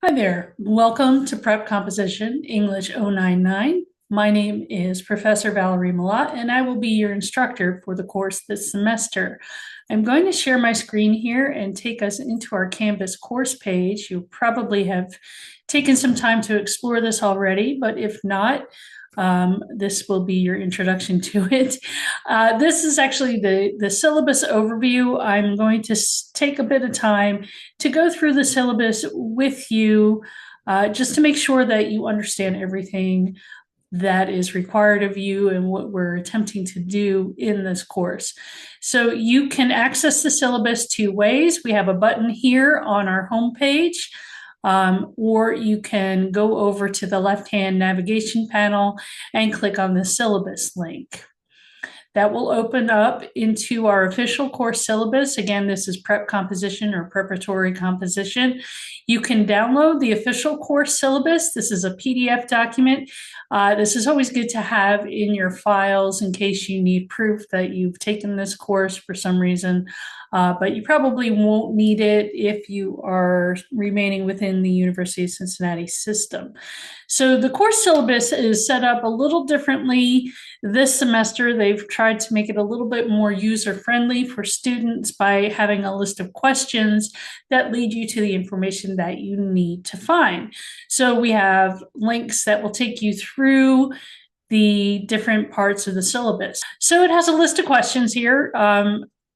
Hi there. Welcome to Prep Composition English 099. My name is Professor Valerie Malott, and I will be your instructor for the course this semester. I'm going to share my screen here and take us into our Canvas course page. You probably have taken some time to explore this already, but if not, this will be your introduction to it. This is actually the syllabus overview. I'm going to take a bit of time to go through the syllabus with you, just to make sure that you understand everything that is required of you and what we're attempting to do in this course. So you can access the syllabus two ways. We have a button here on our homepage, or you can go over to the left-hand navigation panel and click on the syllabus link. That will open up into our official course syllabus. Again, this is prep composition or preparatory composition. You can download the official course syllabus. This is a PDF document. This is always good to have in your files in case you need proof that you've taken this course for some reason. But you probably won't need it if you are remaining within the University of Cincinnati system. So the course syllabus is set up a little differently this semester. They've tried to make it a little bit more user-friendly for students by having a list of questions that lead you to the information that you need to find. So we have links that will take you through the different parts of the syllabus. So it has a list of questions here.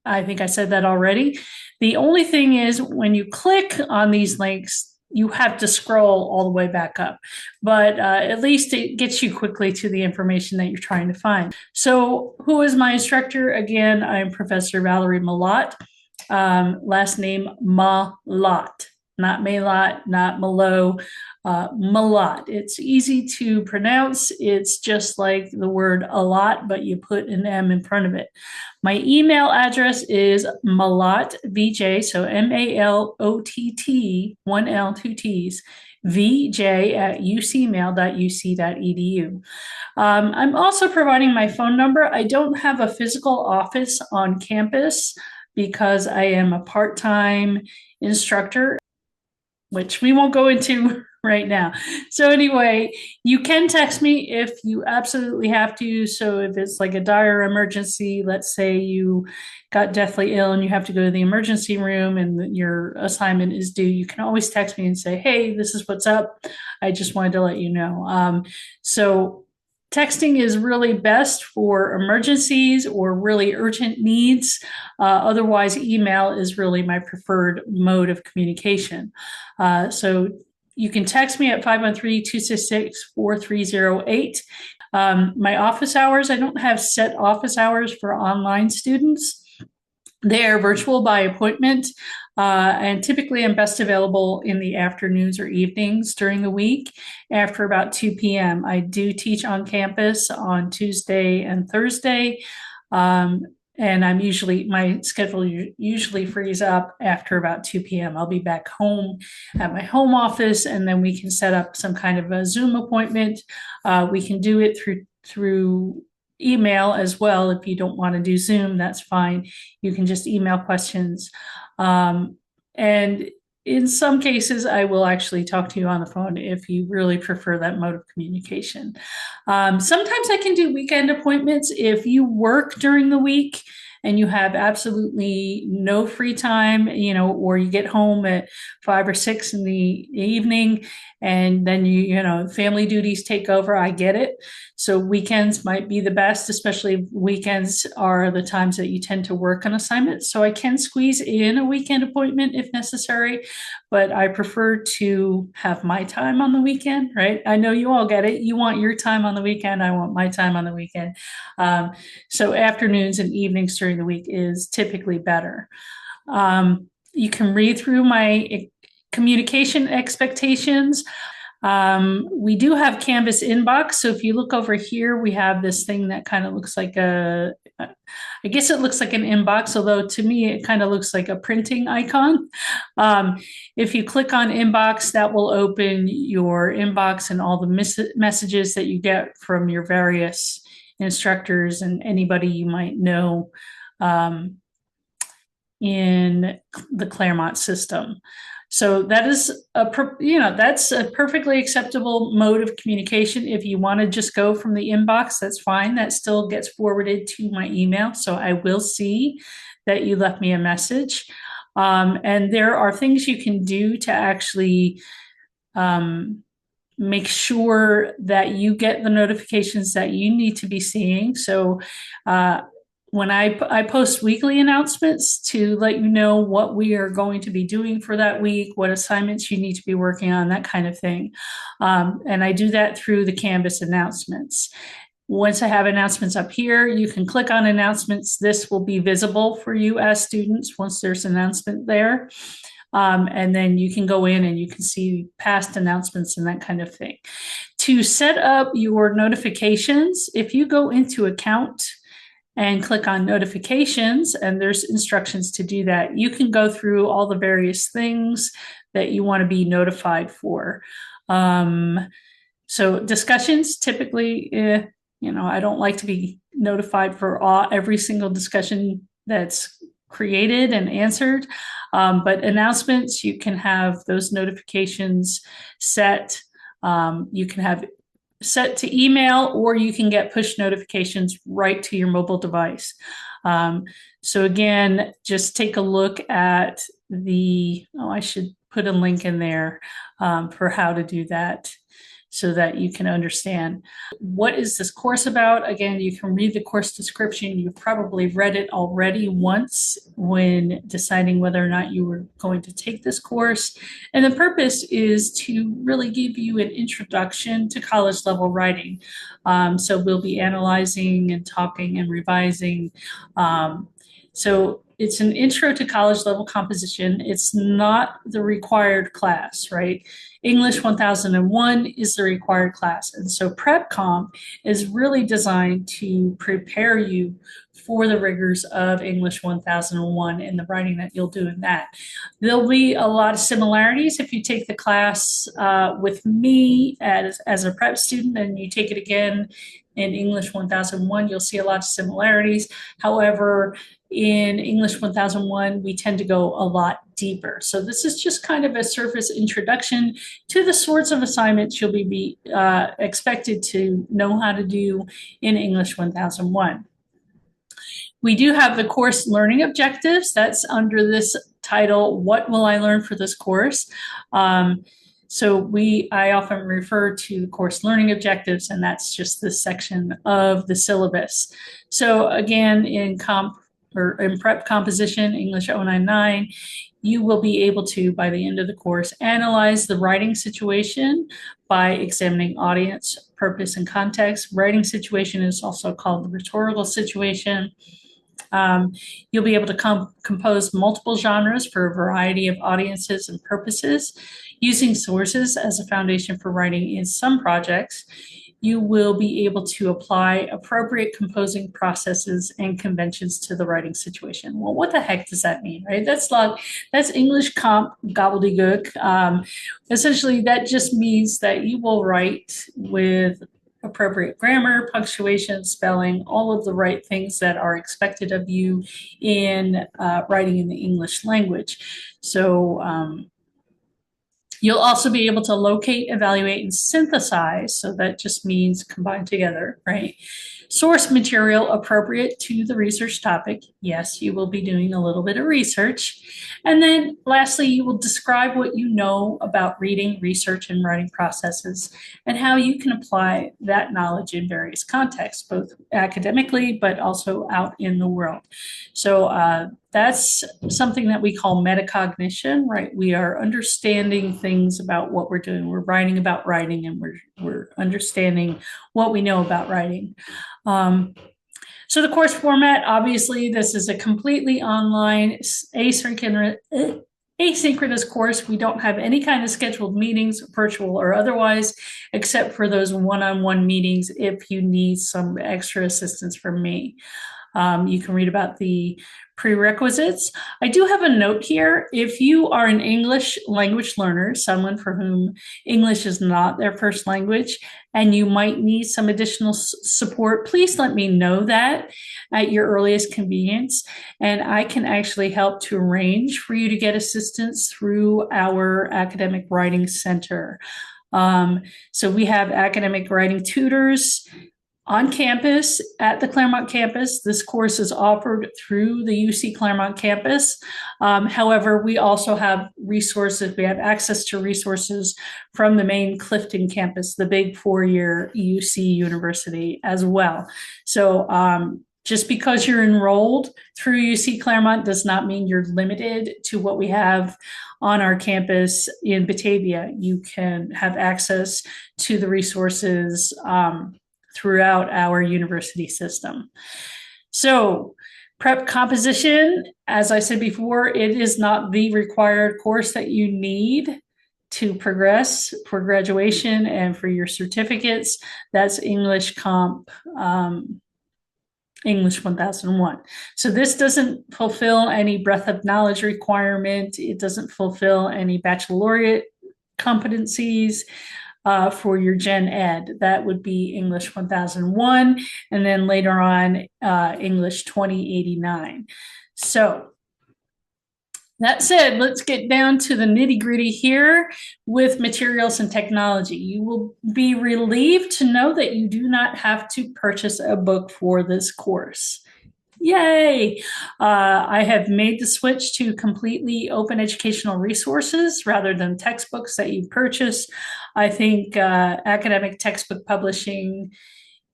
I think I said that already. The only thing is when you click on these links, you have to scroll all the way back up, but at least it gets you quickly to the information that you're trying to find. So who is my instructor? Again, I'm Professor Valerie Malott, last name Malott, not Malott, not Malo, Malott. It's easy to pronounce. It's just like the word a lot, but you put an M in front of it. My email address is MalottVJ, so MALOTT, one L, two T's, vj@ucmail.uc.edu. I'm also providing my phone number. I don't have a physical office on campus because I am a part-time instructor, which we won't go into right now. So anyway, you can text me if you absolutely have to. So if it's like a dire emergency, let's say you got deathly ill and you have to go to the emergency room and your assignment is due, you can always text me and say, hey, this is what's up. I just wanted to let you know. So texting is really best for emergencies or really urgent needs. Otherwise, email is really my preferred mode of communication. So you can text me at 513-266-4308. My office hours, I don't have set office hours for online students. They are virtual by appointment, and typically I'm best available in the afternoons or evenings during the week after about 2 p.m. I do teach on campus on Tuesday and Thursday, and my schedule usually frees up after about 2 p.m. I'll be back home at my home office, and then we can set up some kind of a Zoom appointment. We can do it through email as well. If you don't want to do Zoom, that's fine. You can just email questions. And in some cases, I will actually talk to you on the phone if you really prefer that mode of communication. Sometimes I can do weekend appointments. If you work during the week and you have absolutely no free time, or you get home at 5 or 6 in the evening and then family duties take over, I get it. So weekends might be the best, especially weekends are the times that you tend to work on assignments. So I can squeeze in a weekend appointment if necessary, but I prefer to have my time on the weekend, right? I know you all get it. You want your time on the weekend. I want my time on the weekend. So afternoons and evenings during the week is typically better. You can read through my communication expectations. We do have Canvas inbox. So if you look over here, we have this thing that kind of looks like I guess it looks like an inbox, although to me, it kind of looks like a printing icon. If you click on inbox, that will open your inbox and all the messages that you get from your various instructors and anybody you might know in the Claremont system. So that is that's a perfectly acceptable mode of communication. If you want to just go from the inbox, that's fine. That still gets forwarded to my email. So I will see that you left me a message. And there are things you can do to actually make sure that you get the notifications that you need to be seeing. So when I post weekly announcements to let you know what we are going to be doing for that week, what assignments you need to be working on, that kind of thing. And I do that through the Canvas announcements. Once I have announcements up here, you can click on announcements. This will be visible for you as students once there's an announcement there. And then you can go in and you can see past announcements and that kind of thing. To set up your notifications, if you go into Account and click on Notifications, and there's instructions to do that, you can go through all the various things that you want to be notified for. So discussions, typically, I don't like to be notified for every single discussion that's created and answered. But announcements, you can have those notifications set. You can have set to email, or you can get push notifications right to your mobile device. So again, just take a look at I should put a link in there for how to do that, so that you can understand what is this course about. Again, you can read the course description. You've probably read it already once when deciding whether or not you were going to take this course. And the purpose is to really give you an introduction to college level writing. So we'll be analyzing and talking and revising. So it's an intro to college level composition. It's not the required class, right? English 1001 is the required class. And so Prep Comp is really designed to prepare you for the rigors of English 1001 and the writing that you'll do in that. There'll be a lot of similarities if you take the class with me as a prep student and you take it again in English 1001, you'll see a lot of similarities. However, in English 1001, we tend to go a lot deeper. So this is just kind of a surface introduction to the sorts of assignments you'll be expected to know how to do in English 1001. We do have the course learning objectives. That's under this title, What Will I Learn for This Course? I often refer to the course learning objectives, and that's just this section of the syllabus. So again, in prep composition, English 099, you will be able to, by the end of the course, analyze the writing situation by examining audience, purpose, and context. Writing situation is also called the rhetorical situation. You'll be able to compose multiple genres for a variety of audiences and purposes. Using sources as a foundation for writing in some projects, you will be able to apply appropriate composing processes and conventions to the writing situation. Well, what the heck does that mean, right? That's English comp gobbledygook. Essentially, that just means that you will write with appropriate grammar, punctuation, spelling, all of the right things that are expected of you in writing in the English language. So you'll also be able to locate, evaluate, and synthesize. So that just means combine together, right? Source material appropriate to the research topic. Yes, you will be doing a little bit of research. And then lastly, you will describe what you know about reading, research, and writing processes and how you can apply that knowledge in various contexts, both academically, but also out in the world. So that's something that we call metacognition, right? We are understanding things about what we're doing. We're writing about writing, and we're understanding what we know about writing. So the course format, obviously, this is a completely online asynchronous course. We don't have any kind of scheduled meetings, virtual or otherwise, except for those one-on-one meetings if you need some extra assistance from me. You can read about the prerequisites. I do have a note here. If you are an English language learner, someone for whom English is not their first language, and you might need some additional support, please let me know that at your earliest convenience. And I can actually help to arrange for you to get assistance through our Academic Writing Center. So we have academic writing tutors on campus at the Claremont campus. This course is offered through the UC Claremont campus. However, we also have resources. We have access to resources from the main Clifton campus, the big four-year UC university as well. So just because you're enrolled through UC Claremont does not mean you're limited to what we have on our campus in Batavia. You can have access to the resources throughout our university system. So prep composition, as I said before, it is not the required course that you need to progress for graduation and for your certificates. That's English Comp English 1001. So this doesn't fulfill any breadth of knowledge requirement. It doesn't fulfill any baccalaureate competencies. For your Gen Ed, that would be English 1001, and then later on, English 2089. So that said, let's get down to the nitty-gritty here with materials and technology. You will be relieved to know that you do not have to purchase a book for this course. Yay! I have made the switch to completely open educational resources rather than textbooks that you purchase. I think academic textbook publishing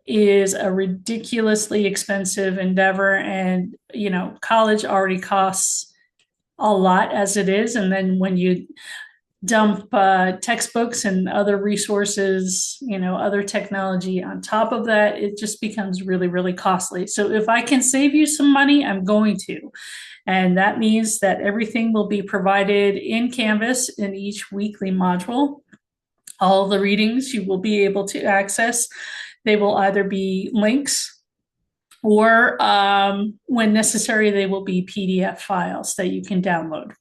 is a ridiculously expensive endeavor, and college already costs a lot as it is, and then when you dump textbooks and other resources, other technology on top of that, it just becomes really, really costly. So if I can save you some money, I'm going to. And that means that everything will be provided in Canvas in each weekly module. All of the readings you will be able to access. They will either be links or when necessary, they will be PDF files that you can download.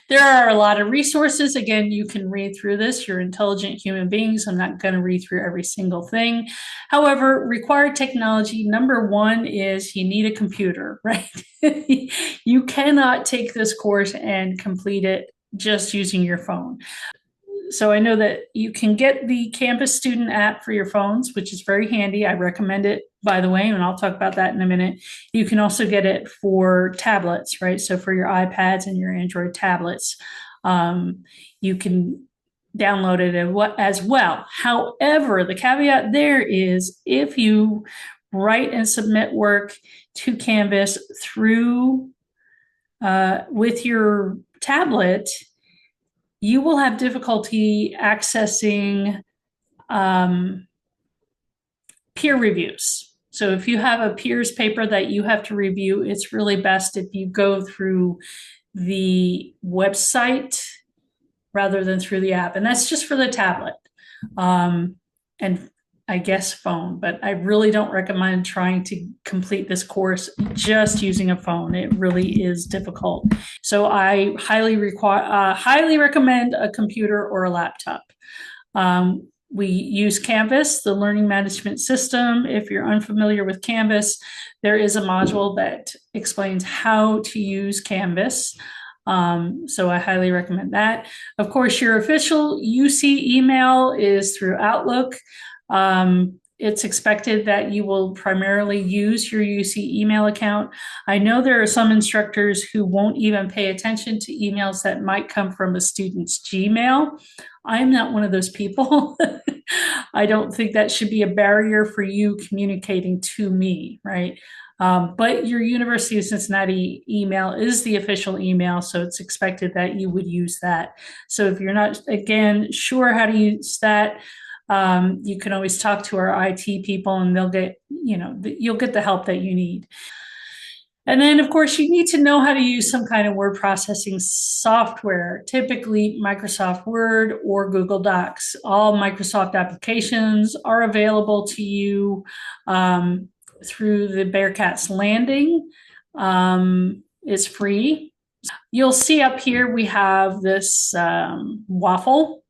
There are a lot of resources. Again, you can read through this. You're intelligent human beings. I'm not going to read through every single thing. However, required technology, number one is you need a computer, right? You cannot take this course and complete it just using your phone. So I know that you can get the Campus Student app for your phones, which is very handy. I recommend it, by the way, and I'll talk about that in a minute. You can also get it for tablets, right? So for your iPads and your Android tablets, you can download it as well. However, the caveat there is if you write and submit work to Canvas through with your tablet, you will have difficulty accessing peer reviews. So if you have a peer's paper that you have to review, it's really best if you go through the website rather than through the app. And that's just for the tablet and I guess phone, but I really don't recommend trying to complete this course just using a phone. It really is difficult. So I highly recommend a computer or a laptop. We use Canvas, the learning management system. If you're unfamiliar with Canvas, there is a module that explains how to use Canvas. So I highly recommend that. Of course, your official UC email is through Outlook. It's expected that you will primarily use your UC email account. I know there are some instructors who won't even pay attention to emails that might come from a student's Gmail. I'm not one of those people. I don't think that should be a barrier for you communicating to me, right? But your University of Cincinnati email is the official email, so it's expected that you would use that. So if you're not, again, sure how to use that, you can always talk to our IT people and they'll get, you'll get the help that you need. And then, of course, you need to know how to use some kind of word processing software, typically Microsoft Word or Google Docs. All Microsoft applications are available to you. through the Bearcats Landing. It's free. You'll see up here we have this waffle.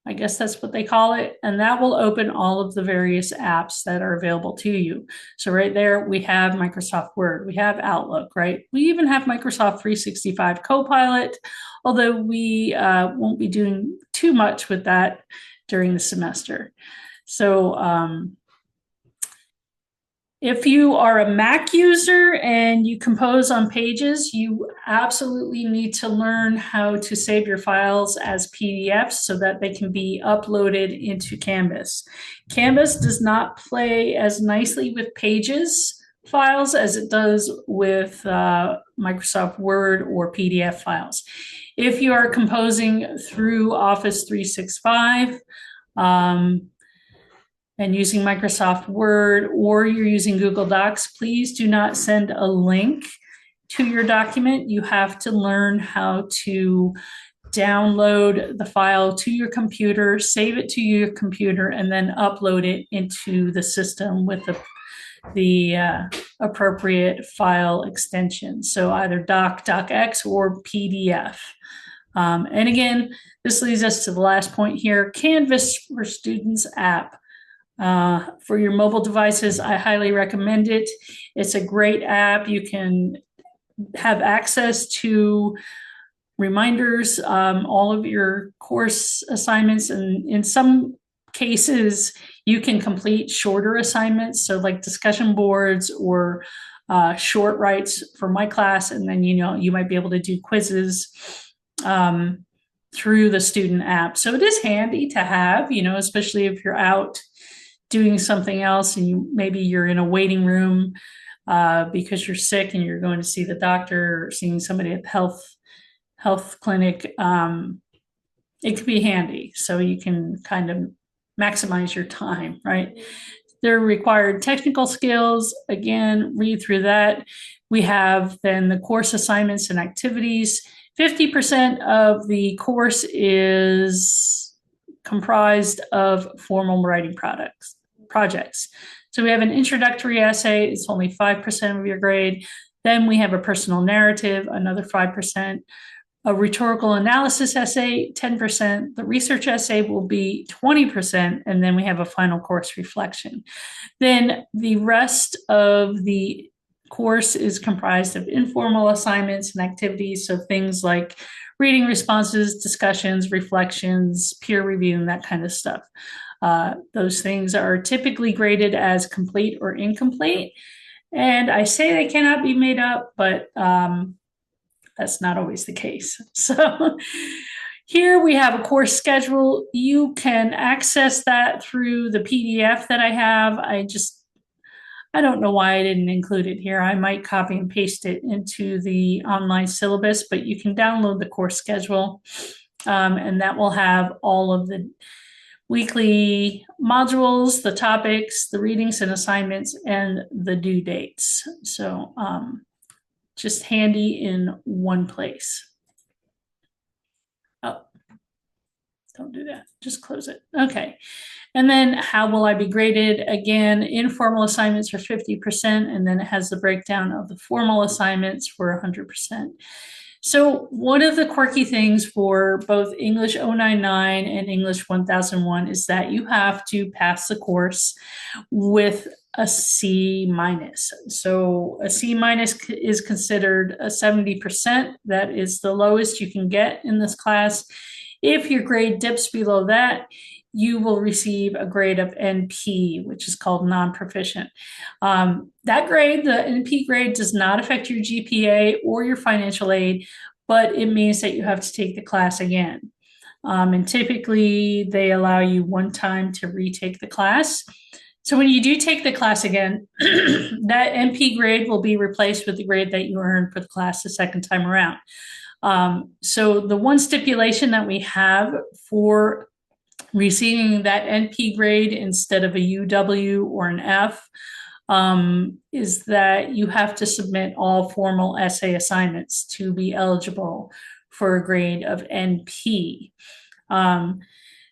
I guess that's what they call it. And that will open all of the various apps that are available to you. So right there, we have Microsoft Word, we have Outlook, right? We even have Microsoft 365 Copilot, although we won't be doing too much with that during the semester. So if you are a Mac user and you compose on Pages, you absolutely need to learn how to save your files as PDFs so that they can be uploaded into Canvas. Canvas does not play as nicely with Pages files as it does with Microsoft Word or PDF files. If you are composing through Office 365, and using Microsoft Word, or you're using Google Docs, please do not send a link to your document. You have to learn how to download the file to your computer, save it to your computer, and then upload it into the system with the appropriate file extension. So either doc, docx, or PDF. And again, this leads us to the last point here, Canvas for Students app. For your mobile devices, I highly recommend it. It's a great app. You can have access to reminders, all of your course assignments, and in some cases, you can complete shorter assignments, so like discussion boards or short writes for my class, and then you might be able to do quizzes through the student app. So it is handy to have, especially if you're out doing something else and maybe you're in a waiting room because you're sick and you're going to see the doctor or seeing somebody at the health clinic. It could be handy, so you can kind of maximize your time, right? There are required technical skills. Again, read through that. We have then the course assignments and activities. 50% of the course is comprised of formal writing projects. So we have an introductory essay. It's only 5% of your grade. Then we have a personal narrative, another 5%. A rhetorical analysis essay, 10%. The research essay will be 20%. And then we have a final course reflection. Then the rest of the course is comprised of informal assignments and activities. So things like reading responses, discussions, reflections, peer review, and that kind of stuff. Those things are typically graded as complete or incomplete. And I say they cannot be made up, but that's not always the case. So here we have a course schedule. You can access that through the PDF that I have. I don't know why I didn't include it here. I might copy and paste it into the online syllabus, but you can download the course schedule, and that will have all of the weekly modules, the topics, the readings and assignments, and the due dates. So just handy in one place. Oh, don't do that. Just close it. Okay. And then how will I be graded? Again, informal assignments are 50%, and then it has the breakdown of the formal assignments for 100%. So one of the quirky things for both English 099 and English 1001 is that you have to pass the course with a C-. So a C- is considered a 70%. That is the lowest you can get in this class. If your grade dips below that, you will receive a grade of NP, which is called non-proficient. That grade, the NP grade, does not affect your GPA or your financial aid, but it means that you have to take the class again. And typically, they allow you one time to retake the class. So when you do take the class again, that NP grade will be replaced with the grade that you earned for the class the second time around. So the one stipulation that we have for receiving that NP grade instead of a UW or an F is that you have to submit all formal essay assignments to be eligible for a grade of NP.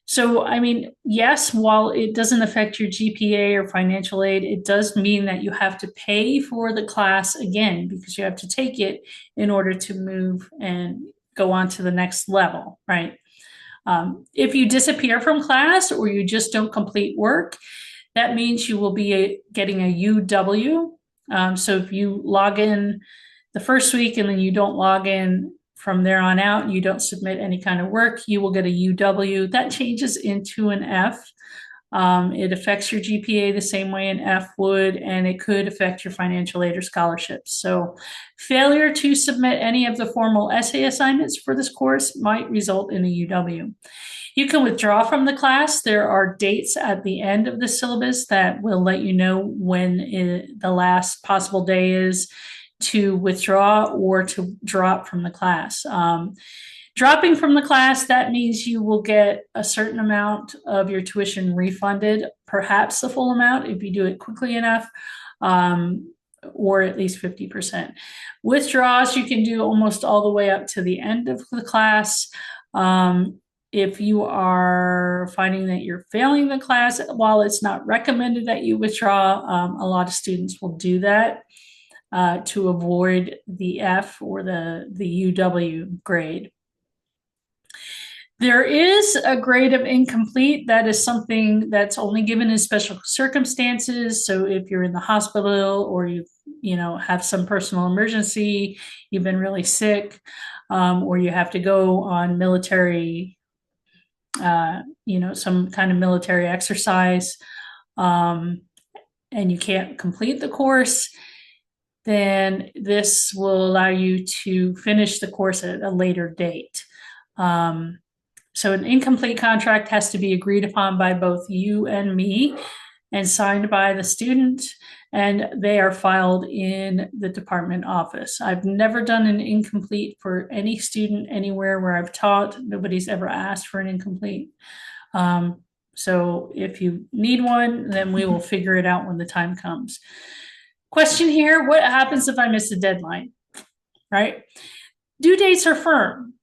So, I mean, yes, while it doesn't affect your GPA or financial aid, it does mean that you have to pay for the class again because you have to take it in order to move and go on to the next level, right? If you disappear from class or you just don't complete work, that means you will be getting a UW. So if you log in the first week and then you don't log in from there on out, you don't submit any kind of work, you will get a UW. That changes into an F. It affects your GPA the same way an F would, and it could affect your financial aid or scholarships. So failure to submit any of the formal essay assignments for this course might result in a UW. You can withdraw from the class. There are dates at the end of the syllabus that will let you know when the last possible day is to withdraw or to drop from the class. Dropping from the class, that means you will get a certain amount of your tuition refunded, perhaps the full amount if you do it quickly enough, or at least 50%. Withdrawals, you can do almost all the way up to the end of the class. If you are finding that you're failing the class, while it's not recommended that you withdraw, a lot of students will do that to avoid the F or the UW grade. There is a grade of incomplete. That is something that's only given in special circumstances. So if you're in the hospital or you have some personal emergency, you've been really sick, or you have to go on military, some kind of military exercise, and you can't complete the course, then this will allow you to finish the course at a later date. So an incomplete contract has to be agreed upon by both you and me and signed by the student, and they are filed in the department office. I've never done an incomplete for any student anywhere where I've taught. Nobody's ever asked for an incomplete. So if you need one, then we will figure it out when the time comes. Question here, what happens if I miss a deadline, right? Due dates are firm.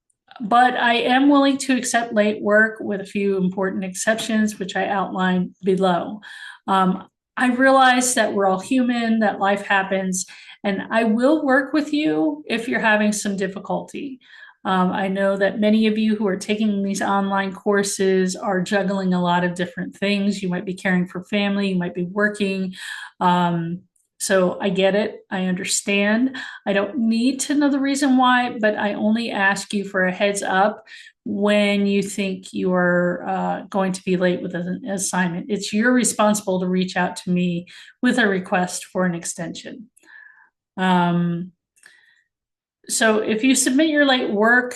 But I am willing to accept late work with a few important exceptions, which I outline below. I realize that we're all human, that life happens, and I will work with you if you're having some difficulty. I know that many of you who are taking these online courses are juggling a lot of different things. You might be caring for family, you might be working. So I get it. I understand. I don't need to know the reason why, but I only ask you for a heads up when you think you are going to be late with an assignment. It's your responsible to reach out to me with a request for an extension. So if you submit your late work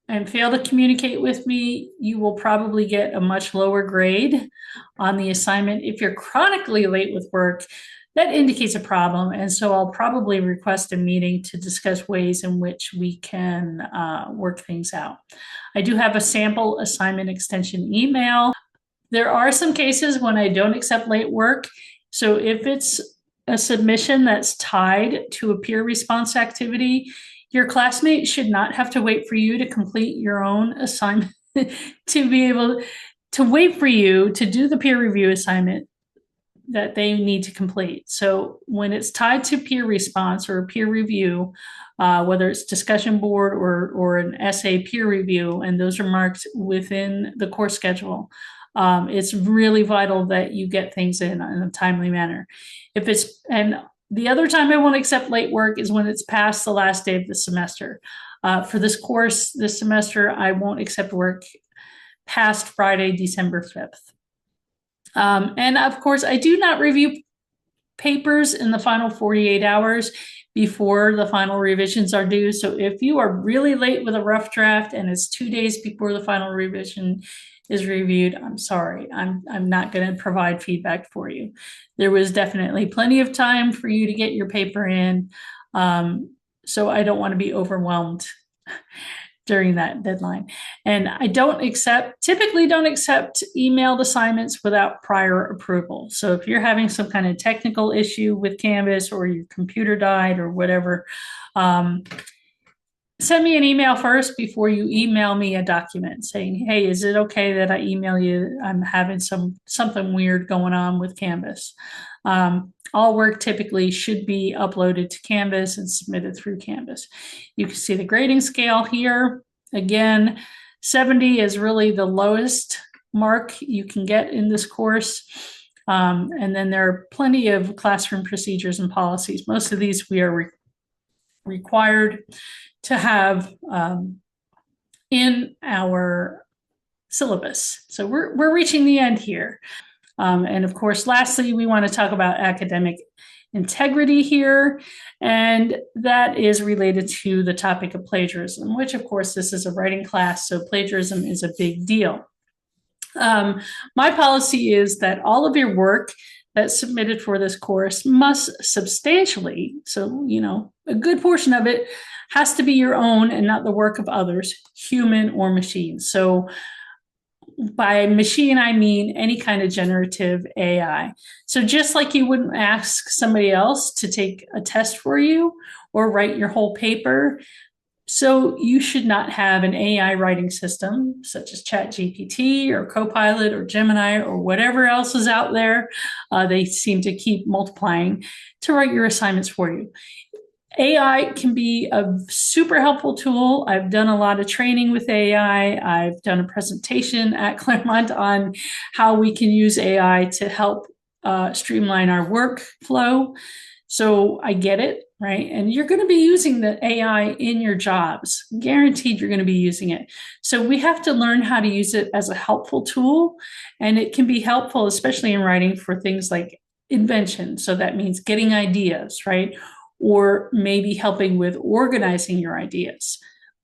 and fail to communicate with me, you will probably get a much lower grade on the assignment. If you're chronically late with work, that indicates a problem, and so I'll probably request a meeting to discuss ways in which we can work things out. I do have a sample assignment extension email. There are some cases when I don't accept late work. So if it's a submission that's tied to a peer response activity, your classmate should not have to wait for you to complete your own assignment to be able to wait for you to do the peer review assignment that they need to complete. So when it's tied to peer response or peer review, whether it's discussion board or an essay peer review, and those are marked within the course schedule, it's really vital that you get things in a timely manner. And the other time I won't accept late work is when it's past the last day of the semester. For this course, this semester, I won't accept work past Friday, December 5th. And of course, I do not review papers in the final 48 hours before the final revisions are due. So if you are really late with a rough draft and it's 2 days before the final revision is reviewed, I'm sorry, I'm not going to provide feedback for you. There was definitely plenty of time for you to get your paper in. So I don't want to be overwhelmed during that deadline. And I typically don't accept emailed assignments without prior approval. So if you're having some kind of technical issue with Canvas or your computer died or whatever, send me an email first before you email me a document saying, hey, is it okay that I email you? I'm having something weird going on with Canvas. All work typically should be uploaded to Canvas and submitted through Canvas. You can see the grading scale here. Again, 70 is really the lowest mark you can get in this course. And then there are plenty of classroom procedures and policies. Most of these we are required to have in our syllabus. So we're reaching the end here. And of course, lastly, we want to talk about academic integrity here, and that is related to the topic of plagiarism, which of course this is a writing class, so plagiarism is a big deal. My policy is that all of your work that's submitted for this course must substantially, so a good portion of it has to be your own and not the work of others, human or machine. So by machine, I mean any kind of generative AI. So just like you wouldn't ask somebody else to take a test for you or write your whole paper, so you should not have an AI writing system such as ChatGPT or Copilot or Gemini or whatever else is out there. They seem to keep multiplying to write your assignments for you. AI can be a super helpful tool. I've done a lot of training with AI. I've done a presentation at Claremont on how we can use AI to help streamline our workflow. So I get it, right? And you're going to be using the AI in your jobs. Guaranteed you're going to be using it. So we have to learn how to use it as a helpful tool. And it can be helpful, especially in writing, for things like invention. So that means getting ideas, right? Or maybe helping with organizing your ideas,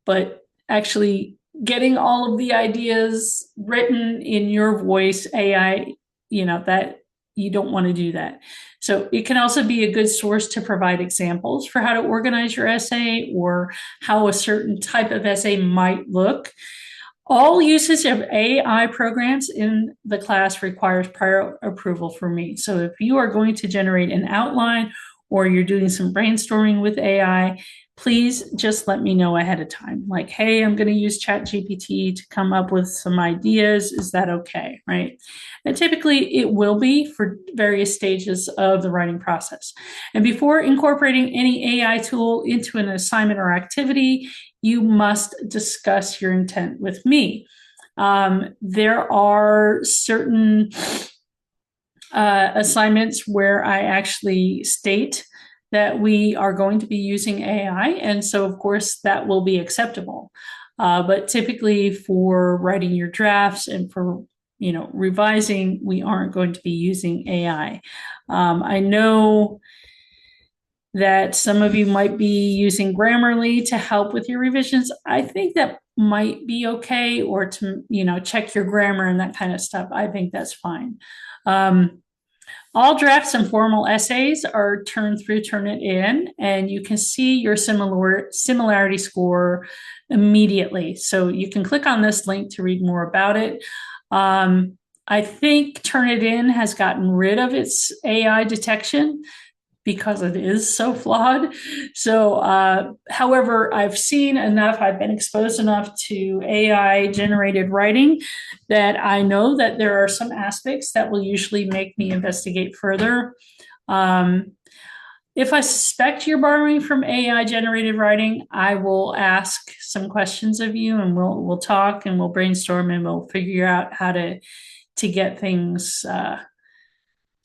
but actually getting all of the ideas written in your voice, AI, that you don't want to do that. So it can also be a good source to provide examples for how to organize your essay or how a certain type of essay might look. All usage of AI programs in the class requires prior approval from me. So if you are going to generate an outline or you're doing some brainstorming with AI, please just let me know ahead of time. Like, hey, I'm going to use ChatGPT to come up with some ideas. Is that okay? Right? And typically it will be for various stages of the writing process. And before incorporating any AI tool into an assignment or activity, you must discuss your intent with me. There are certain assignments where I actually state that we are going to be using AI. And so, of course, that will be acceptable. But typically for writing your drafts and for revising, we aren't going to be using AI. I know that some of you might be using Grammarly to help with your revisions. I think that might be okay, or to check your grammar and that kind of stuff. I think that's fine. All drafts and formal essays are turned through Turnitin, and you can see your similarity score immediately. So you can click on this link to read more about it. I think Turnitin has gotten rid of its AI detection because it is so flawed. So, however, I've seen enough, I've been exposed enough to AI generated writing that I know that there are some aspects that will usually make me investigate further. If I suspect you're borrowing from AI generated writing, I will ask some questions of you, and we'll talk and we'll brainstorm and we'll figure out how to get things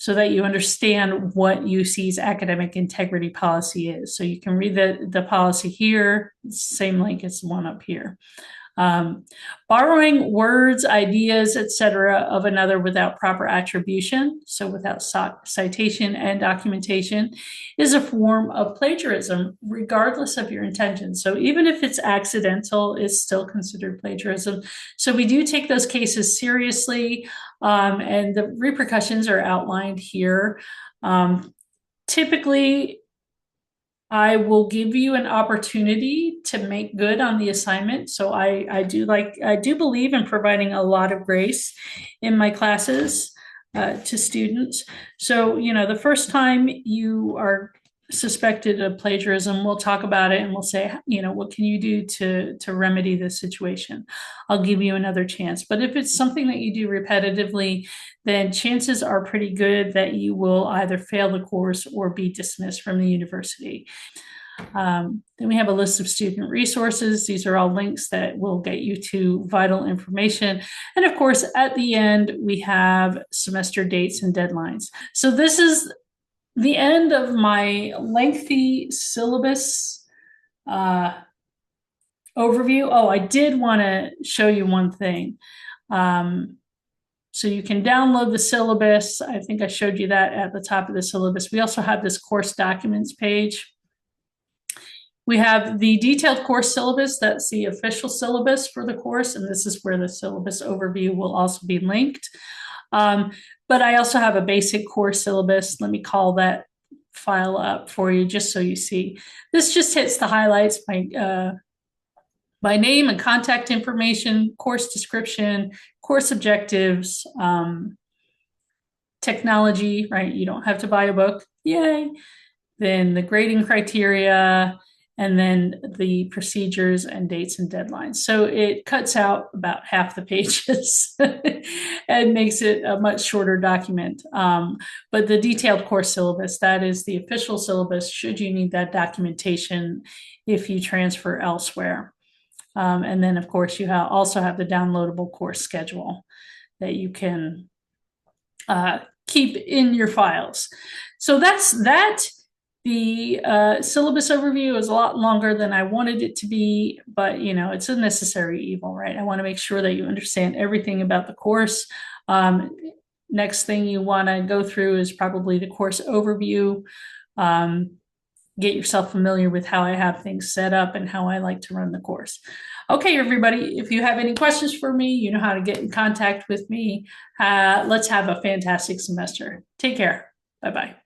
so that you understand what UC's academic integrity policy is. So you can read the policy here, same link as the one up here. Borrowing words, ideas, etc., of another without proper attribution, so without citation and documentation, is a form of plagiarism, regardless of your intention. So even if it's accidental, it's still considered plagiarism. So we do take those cases seriously, and the repercussions are outlined here. Typically, I will give you an opportunity to make good on the assignment. So I do believe in providing a lot of grace in my classes to students. So, the first time you are suspected of plagiarism, we'll talk about it and we'll say, what can you do to remedy this situation? I'll give you another chance. But if it's something that you do repetitively, then chances are pretty good that you will either fail the course or be dismissed from the university. Then we have a list of student resources. These are all links that will get you to vital information. And of course, at the end, we have semester dates and deadlines. So this is the end of my lengthy syllabus overview. Oh, I did want to show you one thing. So you can download the syllabus. I think I showed you that at the top of the syllabus. We also have this course documents page. We have the detailed course syllabus. That's the official syllabus for the course, and this is where the syllabus overview will also be linked. But I also have a basic course syllabus. Let me call that file up for you just so you see. This just hits the highlights by name and contact information, course description, course objectives, technology, right? You don't have to buy a book, yay. Then the grading criteria, and then the procedures and dates and deadlines. So it cuts out about half the pages and makes it a much shorter document. But the detailed course syllabus, that is the official syllabus, should you need that documentation if you transfer elsewhere. And then, of course, you also have the downloadable course schedule that you can keep in your files. So that's that. The syllabus overview is a lot longer than I wanted it to be, but it's a necessary evil, right? I want to make sure that you understand everything about the course. Next thing you want to go through is probably the course overview. Get yourself familiar with how I have things set up and how I like to run the course. Okay, everybody, if you have any questions for me, you know how to get in contact with me. Let's have a fantastic semester. Take care. Bye-bye.